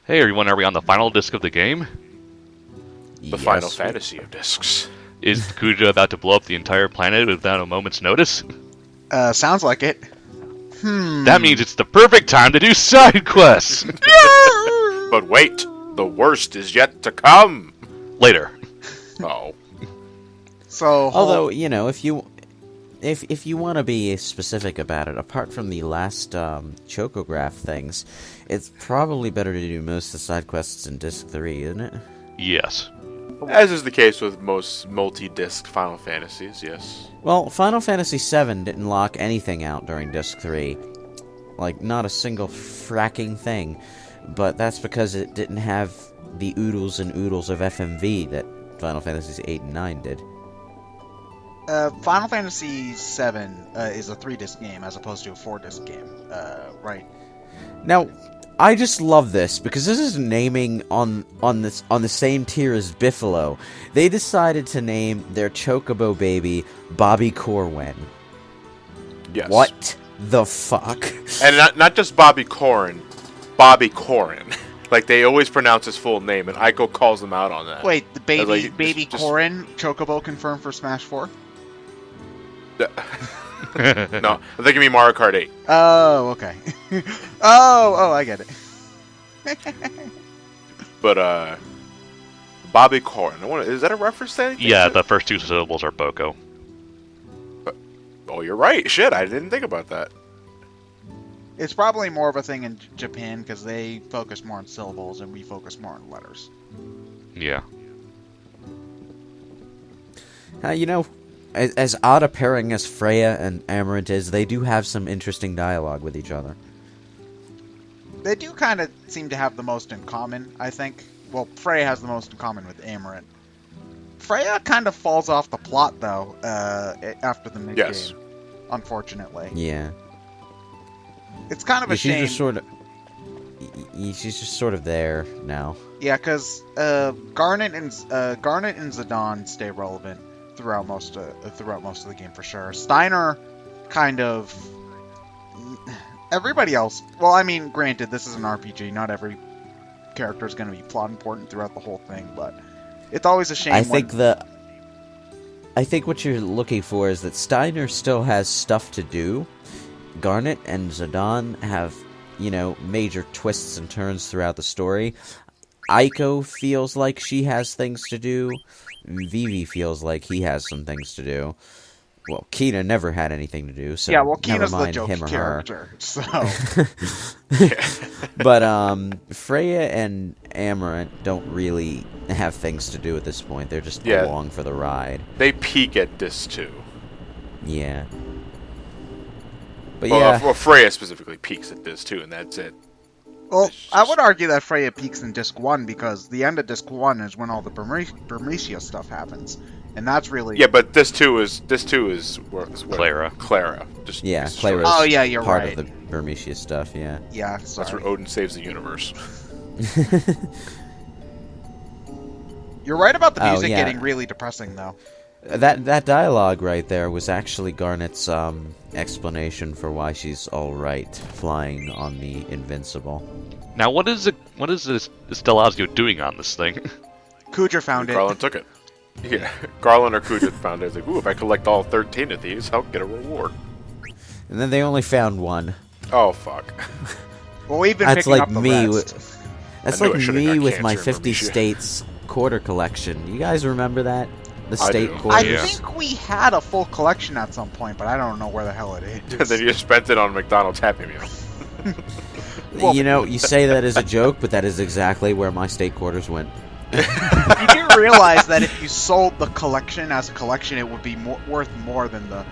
Hey everyone, are we on the final disc of the game? The Final Fantasy of discs. Is Kuja about to blow up the entire planet without a moment's notice? Sounds like it. That means it's the perfect time to do side quests! But wait, the worst is yet to come. Later. Oh. So, Although, you know, if you want to be specific about it, apart from the last Chocograph things, it's probably better to do most of the side quests in Disc 3, isn't it? Yes. As is the case with most multi-disc Final Fantasies, yes. Well, Final Fantasy VII didn't lock anything out during Disc 3. Like, not a single fracking thing. But that's because it didn't have the oodles and oodles of FMV that Final Fantasies 8 and 9 did. Final Fantasy VII is a 3-disc game as opposed to a 4-disc game, right? Now, I just love this because this is naming on the same tier as Biffalo. They decided to name their Chocobo baby Bobby Corwin. Yes. What the fuck? And not just Bobby Corrin, Bobby Corrin. Like, they always pronounce his full name, and Aiko calls them out on that. Wait, the baby Like, just- Corrin Chocobo confirmed for Smash 4? No, I'm thinking me Mario Kart 8. Oh, okay. oh, I get it. But, Bobby Corrin. Is that a reference to anything? Yeah, the first two syllables are Boko. Oh, you're right. Shit, I didn't think about that. It's probably more of a thing in Japan because they focus more on syllables and we focus more on letters. Yeah. You know, as odd a pairing as Freya and Amarant is, they do have some interesting dialogue with each other. They do kind of seem to have the most in common, I think. Well, Freya has the most in common with Amarant. Freya kind of falls off the plot, though, after the mid-game. Yes. Unfortunately. Yeah. It's kind of a shame. She's just sort of there now. Yeah, because Garnet and Zidane stay relevant throughout most of the game for sure. Steiner, kind of. Everybody else. Well, I mean, granted, this is an RPG. Not every character is going to be plot important throughout the whole thing, but it's always a shame. I think what you're looking for is that Steiner still has stuff to do. Garnet and Zidane have, you know, major twists and turns throughout the story. Aiko feels like she has things to do. Vivi feels like he has some things to do. Well, Kina never had anything to do, so yeah, well, never Kina's the mind joke him or character, so. But Freya and Amarant don't really have things to do at this point. They're just along for the ride. They peak at Disc 2. Yeah. But Well, Freya specifically peaks at Disc 2, and that's it. Well, I would argue that Freya peaks in Disc 1 because the end of Disc 1 is when all the Bermesia stuff happens. And that's really... Yeah, but Disc 2 is where Clara. Clara. Just Clara's Oh, yeah, you're part right. of the Bermesia stuff, yeah. Yeah, That's sorry. where Odin saves the universe. You're right about the Oh, music yeah. getting really depressing, though. That dialogue right there was actually Garnet's explanation for why she's all right flying on the Invincible. Now, what is this Delazio doing on this thing? Kuja found it. Garland took it. Yeah, Garland or Kuja found it. It's like, ooh, if I collect all 13 of these, I'll get a reward. And then they only found one. Oh, fuck. Well, we've been That's picking like up the me. rest. That's I knew like I should've me got with my cancer in 50 Bermesia. states quarter collection. You guys remember that? The I state do. I quarters? Yeah. think we had a full collection at some point, but I don't know where the hell it And is. then you spent it on McDonald's Happy Meal. Well- You know, you say that as a joke, but that is exactly where my state quarters went. You do realize that if you sold the collection as a collection, it would be worth more than the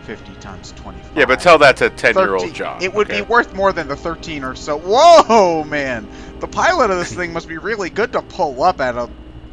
50 times 25. Yeah, but tell that to 10-year-old 13 John. It would okay? be worth more than the 13 or so. Whoa, man! The pilot of this thing must be really good to pull up at a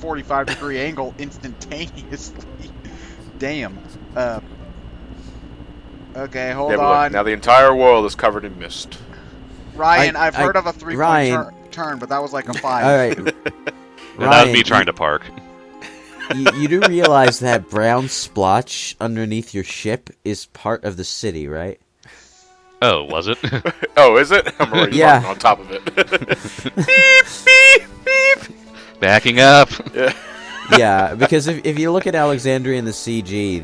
45-degree angle instantaneously. Damn. Okay, hold Yeah, but on. look, now the entire world is covered in mist. Ryan, I've heard of a 3-point Ryan. turn, but that was like a 5. All right. And that was me trying to park. You do realize that brown splotch underneath your ship is part of the city, right? Oh, was it? Oh, is it? I'm already Yeah. on top of it. Beep, beep, beep. Backing up. Yeah. Yeah, because if you look at Alexandria in the CG,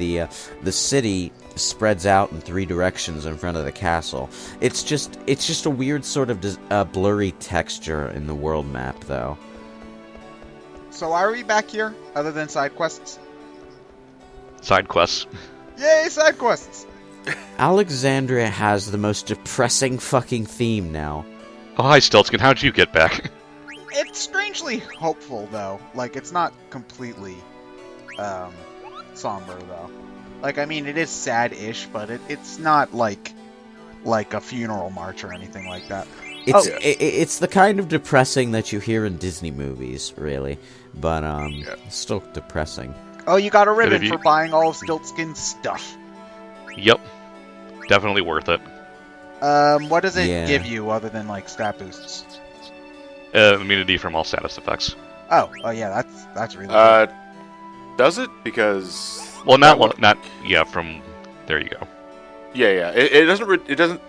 the city spreads out in 3 directions in front of the castle. It's just a weird sort of blurry texture in the world map, though. So why are we back here, other than side quests? Side quests. Yay, side quests! Alexandria has the most depressing fucking theme now. Oh, hi, Stiltskin. How'd you get back? It's strangely hopeful, though. Like, it's not completely, somber, though. Like, I mean, it is sad-ish, but it's not like a funeral march or anything like that. It's the kind of depressing that you hear in Disney movies, really. But, it's still depressing. Oh, you got a ribbon have you- for buying all of Stiltskin's stuff. Yep. Definitely worth it. What does it Yeah. give you, other than, like, stat boosts? Immunity from all status effects. Oh yeah, that's really good. Does it? Because Well, not from. There you go. yeah. It doesn't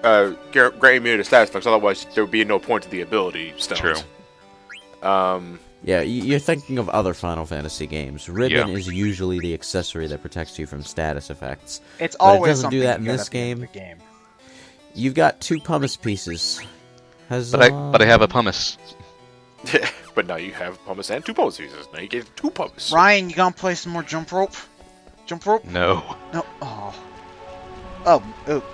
grant immunity to status effects. Otherwise, there would be no point to the ability stones. True. Yeah, you're thinking of other Final Fantasy games. Ribbon Yeah. is usually the accessory that protects you from status effects. It's but it always doesn't do something that you in get this at the end of game. the game. You've got 2 pumice pieces. But I have a pumice. But now you have pumice and 2 pumice pieces. Now you get 2 pumice. Ryan, you gonna play some more jump rope? Jump rope? No. No. Oh.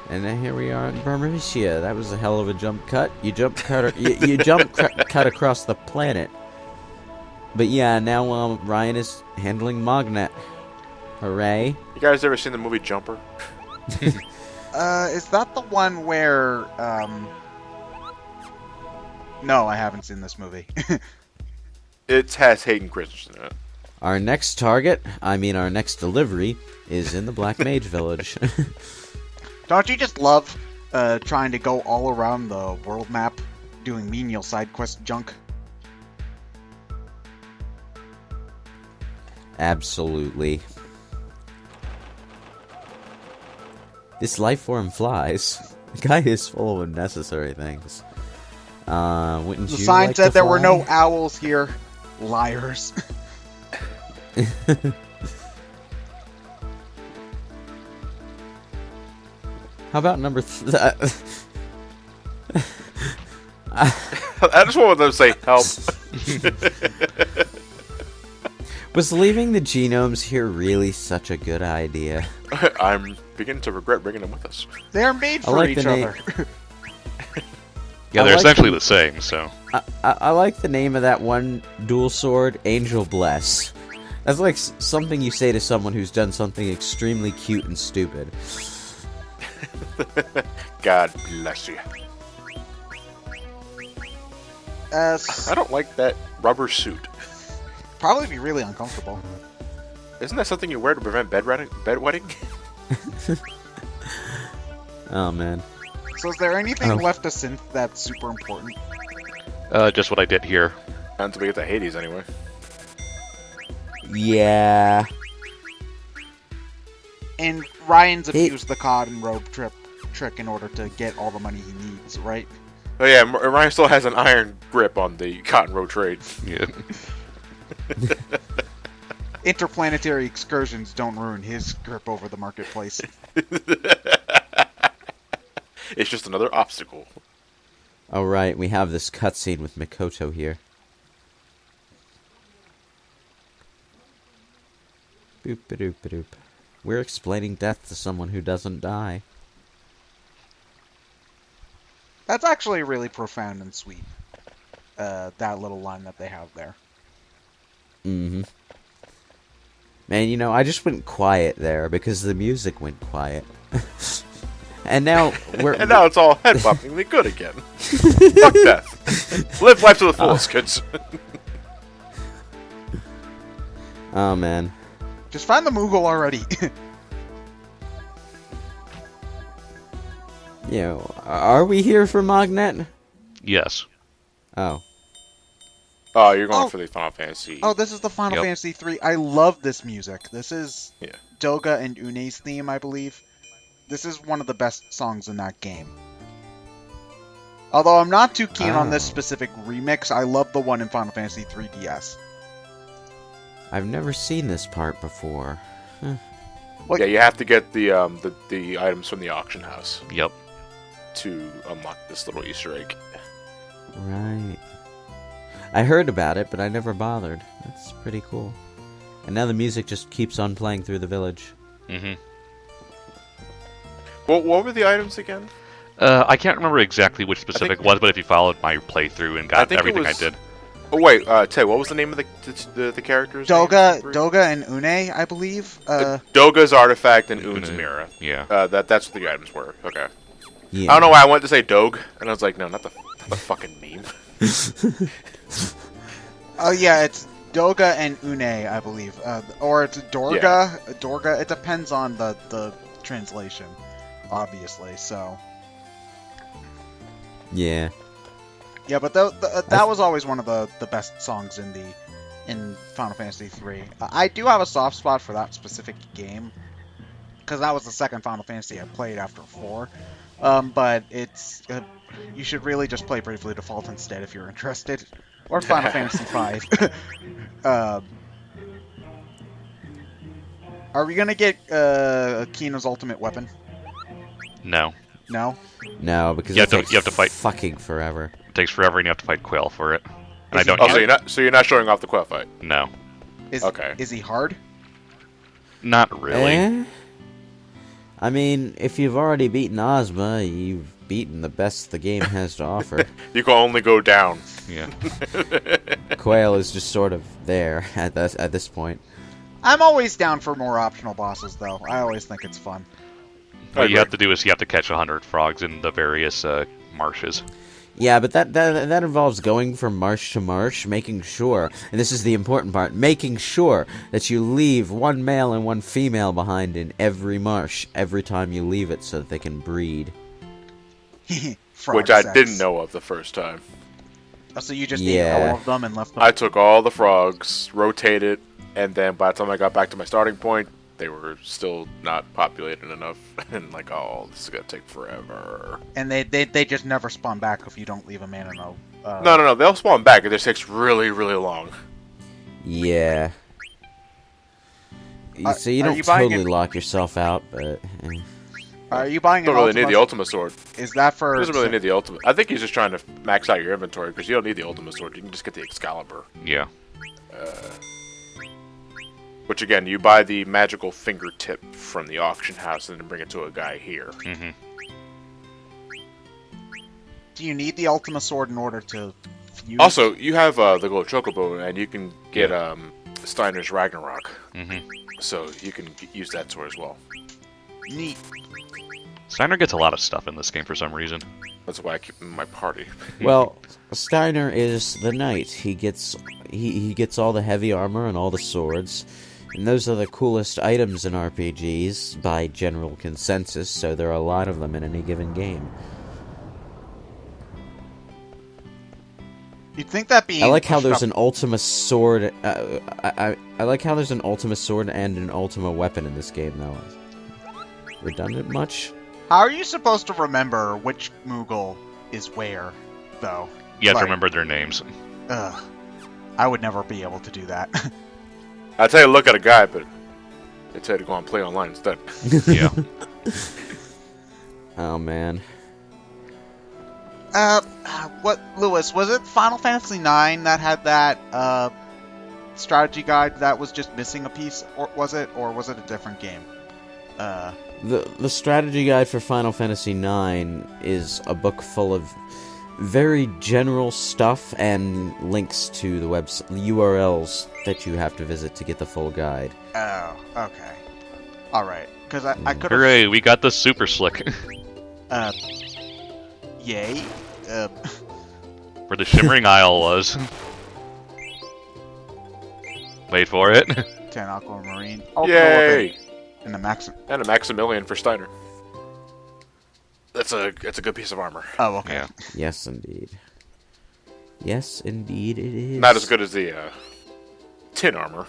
And then here we are in Bermeria. That was a hell of a jump cut. You jump cut across the planet. But yeah, now Ryan is handling Mognet. Hooray. You guys ever seen the movie Jumper? Is that the one where, No, I haven't seen this movie. It has Hayden Christensen in it. Our next delivery, is in the Black Mage Village. Don't you just love, trying to go all around the world map, doing menial side quest junk? Absolutely. This life form flies. The guy is full of unnecessary things. Wouldn't The you sign like said to there were no fly? owls here. Liars. How about number I just wanted them to say help. Was leaving the genomes here really such a good idea? I'm beginning to regret bringing them with us. They're made I for like each the other. Yeah, I they're like essentially the- the same, so. I like the name of that one dual sword, Angel Bless. That's like something you say to someone who's done something extremely cute and stupid. God bless you. I don't like that rubber suit. Probably be really uncomfortable. Isn't that something you wear to prevent bedwetting? Oh man. So is there anything Oh. left to synth that's super important? Just what I did here. Not until we get to Hades, anyway. Yeah. And Ryan's Hey. abused the cod and rope trick in order to get all the money he needs, right? Oh yeah, Ryan still has an iron grip on the cotton road trade. Yeah. Interplanetary excursions don't ruin his grip over the marketplace. It's just another obstacle. Alright, we have this cutscene with Mikoto here. Boop-a-doop-a-doop. We're explaining death to someone who doesn't die. That's actually really profound and sweet. That little line that they have there. Mm-hmm. Man, you know, I just went quiet there because the music went quiet. And now we're... And now it's all head-boppingly good again. Fuck death. Live life to the fullest, kids. Oh, man. Just find the Moogle already. You know, are we here for Mognet? Yes. Oh. Oh, you're going Oh. for the Final Fantasy. Oh, this is the Final Yep. Fantasy 3. I love this music. This is Yeah. Doga and Une's theme, I believe. This is one of the best songs in that game. Although I'm not too keen on this Oh. specific remix, I love the one in Final Fantasy 3DS. I've never seen this part before. Yeah, you have to get the items from the auction house Yep. to unlock this little Easter egg. Right. I heard about it, but I never bothered. That's pretty cool. And now the music just keeps on playing through the village. Mm-hmm. What were the items again? I can't remember exactly which specific was, but if you followed my playthrough and got think it everything I was- did. Oh wait, Tay, what was the name of the characters? Doga names? and Une, I believe. Doga's artifact and Un's Une. mirror. Yeah. That's what the items were. Okay. Yeah. I don't know why I wanted to say Dog, and I was like, no, not the fucking meme. Oh yeah, it's Doga and Une, I believe. Or it's Dorga. Dorga. It depends on the translation, obviously. So. Yeah. Yeah, but that was always one of the best songs in Final Fantasy 3. I do have a soft spot for that specific game because that was the second Final Fantasy I played after 4. But it's you should really just play Bravely Default instead if you're interested, or Final Fantasy 5. Are we gonna get Kino's ultimate weapon? No. No. No, because You it have to- takes you have to fight. fucking forever. It takes forever, and you have to fight Quill for it. And I Is don't. he- Oh, so you're not showing off the Quell fight? No. Okay. Is he hard? Not really. Eh? I mean, if you've already beaten Ozma, you've beaten the best the game has to offer. You can only go down. Yeah. Quail is just sort of there at this point. I'm always down for more optional bosses, though. I always think it's fun. What you have to do is you have to catch 100 frogs in the various marshes. Yeah, but that involves going from marsh to marsh, making sure, and this is the important part, making sure that you leave one male and one female behind in every marsh every time you leave it so that they can breed. Frog Which I sex. didn't know of the first time. Oh, so you just Yeah. ate all of them and left them? I took all the frogs, rotated, and then by the time I got back to my starting point, they were still not populated enough. And like, oh, this is gonna take forever. And they just never spawn back if you don't leave them in a... No, they'll spawn back. It just takes really, really long. Yeah. So you are don't you buying totally it- lock yourself out, but... Are you buying You an don't really need Ultima? the Ultima Sword. Is that for... He doesn't really need the Ultima. I think he's just trying to max out your inventory because you don't need the Ultima Sword. You can just get the Excalibur. Yeah. Which again, you buy the magical fingertip from the auction house and then bring it to a guy here. Mm-hmm. Do you need the Ultima Sword in order to fuse? Also, you have the gold Chocobo, and you can get Steiner's Ragnarok. Mm-hmm. So you can use that sword as well. Neat. Steiner gets a lot of stuff in this game for some reason. That's why I keep him in my party. Well, Steiner is the knight. He gets all the heavy armor and all the swords. And those are the coolest items in RPGs by general consensus, so there are a lot of them in any given game. You'd think that being... I like how pushed there's up- an Ultima sword. I like how there's an Ultima sword and an Ultima weapon in this game, though. Redundant much? How are you supposed to remember which Moogle is where, though? You have Like, to remember their names. Ugh. I would never be able to do that. I tell you to look at a guy, but they tell you to go and play online instead. Yeah. Oh, man. What, Lewis, was it Final Fantasy IX that had that, strategy guide that was just missing a piece, or was it a different game? The strategy guide for Final Fantasy IX is a book full of very general stuff and links to the URLs that you have to visit to get the full guide. Oh, okay. Alright, because I could have... Hooray, we got the super slick. Yay. Where the Shimmering Isle was. Wait for it. 10 Aquamarine. Yay! And the max... And a Maximilian for Steiner. That's a good piece of armor. Oh, okay. Yeah. Yes, indeed. Yes, indeed it is. Not as good as the tin armor.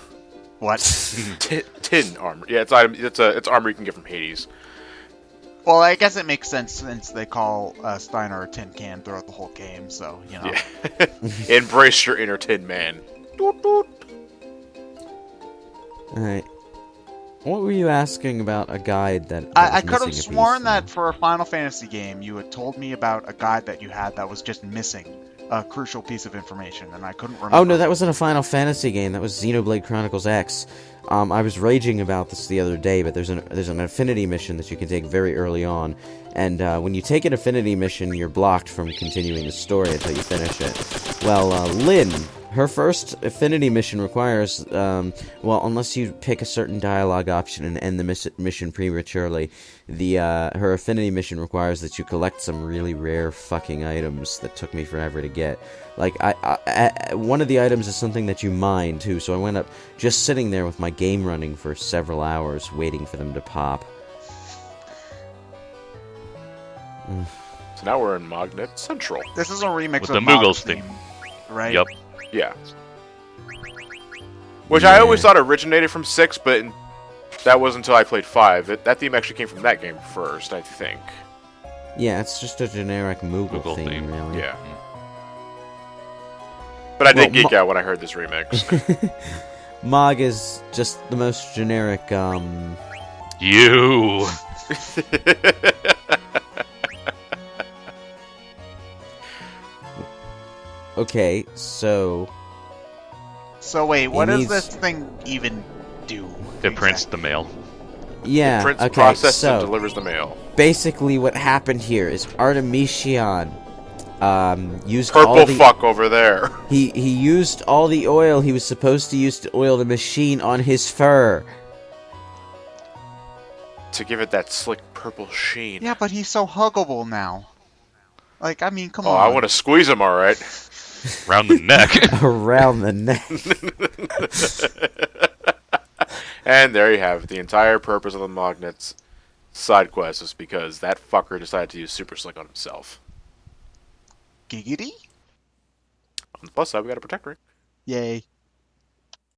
What? Tin armor. Yeah, it's armor you can get from Hades. Well, I guess it makes sense since they call Steiner a tin can throughout the whole game, so, you know. Yeah. Embrace your inner Tin Man. Doot, doot. Alright. What were you asking about a guide that I was could have missing a sworn piece? that for a Final Fantasy game, you had told me about a guide that you had that was just missing a crucial piece of information, and I couldn't remember. Oh no, that wasn't a Final Fantasy game. That was Xenoblade Chronicles X. I was raging about this the other day, but there's an affinity mission that you can take very early on, and when you take an affinity mission, you're blocked from continuing the story until you finish it. Well, Lynn, her first affinity mission requires, well, unless you pick a certain dialogue option and end the mission prematurely, her affinity mission requires that you collect some really rare fucking items that took me forever to get. Like, one of the items is something that you mine, too, so I went up just sitting there with my game running for several hours, waiting for them to pop. So now we're in Mognet Central. This is a remix With of the Mog's Moogles theme. right? Yep. Yeah. Which I always thought originated from 6, but that wasn't until I played 5. That theme actually came from that game first, I think. Yeah, it's just a generic Moogle Moogle theme, theme. really. Yeah. But I did Well, geek out when I heard this remix. Mog is just the most generic, You. Okay, so... So wait, what does needs- this thing even do? It prints the mail. Yeah, Prints, okay, processes, and so... delivers the mail. Basically what happened here is Artemisian, used Purple all the... fuck over there. He used all the oil he was supposed to use to oil the machine on his fur. To give it that slick purple sheen. Yeah, but he's so huggable now. Like, I mean, come Oh, on. I want to squeeze him, alright. Round the neck. Around the neck. And there you have it. The entire purpose of the Mognet's side quest is because that fucker decided to use Super Slick on himself. Giggity? On the plus side, we got a protector. Yay.